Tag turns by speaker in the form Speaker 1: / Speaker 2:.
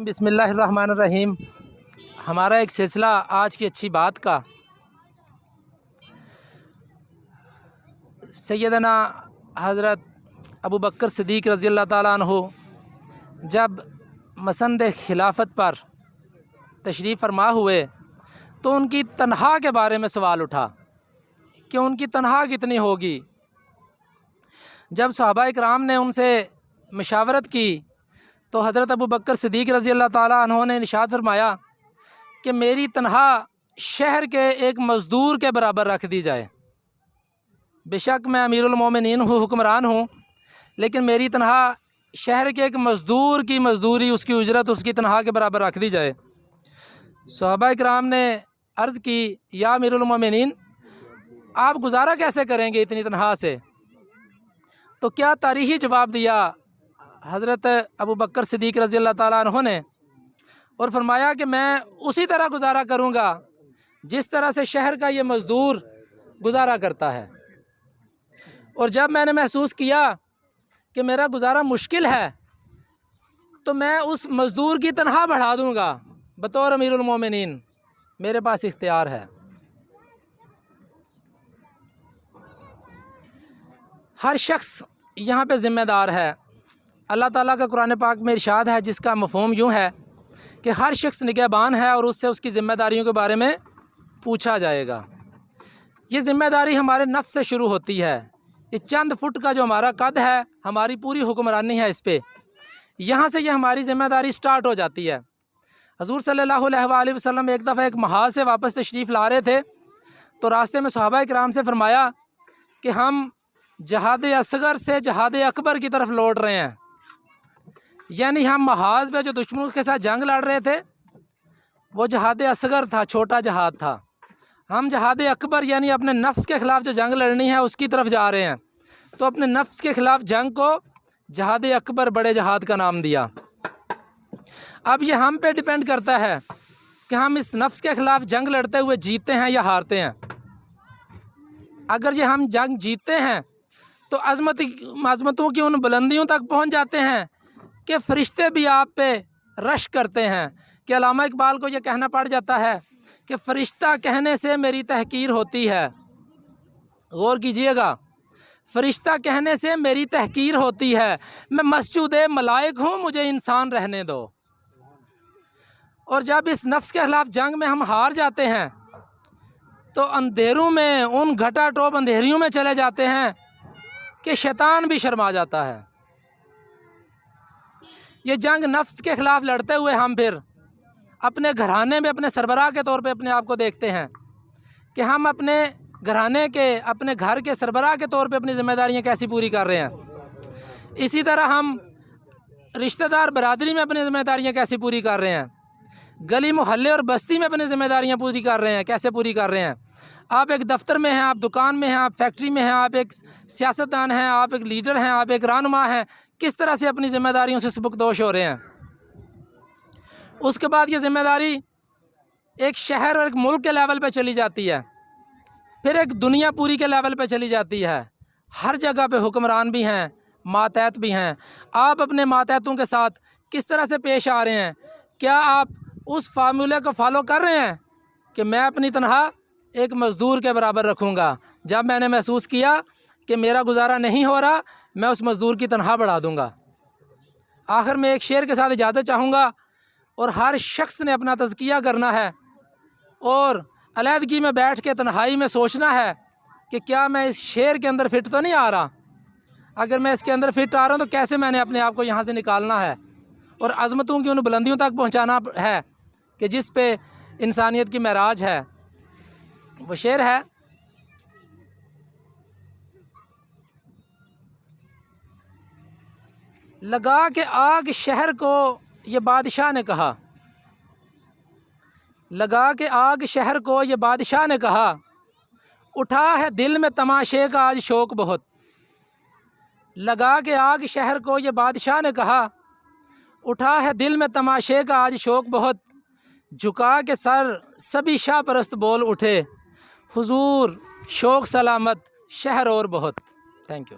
Speaker 1: بسم اللہ الرحمن الرحیم۔ ہمارا ایک سلسلہ آج کی اچھی بات کا سیدنا حضرت ابو بکر صدیق رضی اللہ تعالیٰ عنہ جب مسند خلافت پر تشریف فرما ہوئے تو ان کی تنخواہ کے بارے میں سوال اٹھا کہ ان کی تنخواہ کتنی ہوگی۔ جب صحابہ اکرام نے ان سے مشاورت کی تو حضرت ابو بکر صدیق رضی اللہ تعالیٰ عنہ نے ارشاد فرمایا کہ میری تنخواہ شہر کے ایک مزدور کے برابر رکھ دی جائے۔ بے شک میں امیر المومنین ہوں، حکمران ہوں، لیکن میری تنخواہ شہر کے ایک مزدور کی مزدوری، اس کی اجرت اس کی تنخواہ کے برابر رکھ دی جائے۔ صحابہ اکرام نے عرض کی یا امیر المومنین، آپ گزارا کیسے کریں گے اتنی تنخواہ سے؟ تو کیا تاریخی جواب دیا حضرت ابو بکر صدیق رضی اللہ تعالیٰ عنہ نے، اور فرمایا کہ میں اسی طرح گزارا کروں گا جس طرح سے شہر کا یہ مزدور گزارا کرتا ہے۔ اور جب میں نے محسوس کیا کہ میرا گزارا مشکل ہے تو میں اس مزدور کی تنخواہ بڑھا دوں گا بطور امیر المومنین، میرے پاس اختیار ہے۔ ہر شخص یہاں پہ ذمہ دار ہے۔ اللہ تعالیٰ کا قرآن پاک میں ارشاد ہے جس کا مفہوم یوں ہے کہ ہر شخص نگہبان ہے اور اس سے اس کی ذمہ داریوں کے بارے میں پوچھا جائے گا۔ یہ ذمہ داری ہمارے نفس سے شروع ہوتی ہے۔ یہ چند فٹ کا جو ہمارا قد ہے، ہماری پوری حکمرانی ہے اس پہ، یہاں سے یہ ہماری ذمہ داری سٹارٹ ہو جاتی ہے۔ حضور صلی اللہ علیہ وآلہ وسلم ایک دفعہ ایک محاذ سے واپس تشریف لا رہے تھے تو راستے میں صحابہ اکرام سے فرمایا کہ ہم جہاد اصغر سے جہاد اکبر کی طرف لوٹ رہے ہیں، یعنی ہم محاذ میں جو دشمنوں کے ساتھ جنگ لڑ رہے تھے وہ جہاد اصغر تھا، چھوٹا جہاد تھا۔ ہم جہاد اکبر یعنی اپنے نفس کے خلاف جو جنگ لڑنی ہے اس کی طرف جا رہے ہیں، تو اپنے نفس کے خلاف جنگ کو جہاد اکبر، بڑے جہاد کا نام دیا۔ اب یہ ہم پہ ڈیپینڈ کرتا ہے کہ ہم اس نفس کے خلاف جنگ لڑتے ہوئے جیتتے ہیں یا ہارتے ہیں۔ اگر یہ ہم جنگ جیتتے ہیں تو عظمتوں کی ان بلندیوں تک پہنچ جاتے ہیں کہ فرشتے بھی آپ پہ رش کرتے ہیں، کہ علامہ اقبال کو یہ کہنا پڑ جاتا ہے کہ فرشتہ کہنے سے میری تحقیر ہوتی ہے۔ غور کیجئے گا، فرشتہ کہنے سے میری تحقیر ہوتی ہے، میں مسجود ملائک ہوں، مجھے انسان رہنے دو۔ اور جب اس نفس کے خلاف جنگ میں ہم ہار جاتے ہیں تو اندھیروں میں، ان گھٹا ٹوپ اندھیریوں میں چلے جاتے ہیں کہ شیطان بھی شرما جاتا ہے۔ یہ جنگ نفس کے خلاف لڑتے ہوئے ہم پھر اپنے گھرانے میں اپنے سربراہ کے طور پہ اپنے آپ کو دیکھتے ہیں کہ ہم اپنے گھرانے کے، اپنے گھر کے سربراہ کے طور پہ اپنی ذمہ داریاں کیسی پوری کر رہے ہیں۔ اسی طرح ہم رشتہ دار برادری میں اپنی ذمہ داریاں کیسی پوری کر رہے ہیں، گلی محلے اور بستی میں اپنی ذمہ داریاں پوری کر رہے ہیں، کیسے پوری کر رہے ہیں۔ آپ ایک دفتر میں ہیں، آپ دکان میں ہیں، آپ فیکٹری میں ہیں، آپ ایک سیاستدان ہیں، آپ ایک لیڈر ہیں، آپ ایک رہنما ہیں، کس طرح سے اپنی ذمہ داریوں سے سبکدوش ہو رہے ہیں۔ اس کے بعد یہ ذمہ داری ایک شہر اور ایک ملک کے لیول پہ چلی جاتی ہے، پھر ایک دنیا پوری کے لیول پہ چلی جاتی ہے۔ ہر جگہ پہ حکمران بھی ہیں، ماتحت بھی ہیں۔ آپ اپنے ماتحتوں کے ساتھ کس طرح سے پیش آ رہے ہیں؟ کیا آپ اس فارمولے کو فالو کر رہے ہیں کہ میں اپنی تنخواہ ایک مزدور کے برابر رکھوں گا؟ جب میں نے محسوس کیا کہ میرا گزارا نہیں ہو رہا، میں اس مزدور کی تنخواہ بڑھا دوں گا۔ آخر میں ایک شعر کے ساتھ اجازت چاہوں گا، اور ہر شخص نے اپنا تزکیہ کرنا ہے اور علیحدگی میں بیٹھ کے تنہائی میں سوچنا ہے کہ کیا میں اس شعر کے اندر فٹ تو نہیں آ رہا؟ اگر میں اس کے اندر فٹ آ رہا ہوں تو کیسے میں نے اپنے آپ کو یہاں سے نکالنا ہے اور عظمتوں کی ان بلندیوں تک پہنچانا ہے کہ جس پہ انسانیت کی معراج ہے۔ وہ شعر ہے، لگا کے آگ شہر کو یہ بادشاہ نے کہا، لگا کے آگ شہر کو یہ بادشاہ نے کہا، اٹھا ہے دل میں تماشے کا آج شوق بہت۔ لگا کے آگ شہر کو یہ بادشاہ نے کہا، اٹھا ہے دل میں تماشے کا آج شوق بہت۔ جھکا کے سر سبھی شاہ پرست بول اٹھے، حضور شوق سلامت شہر اور بہت۔ Thank you.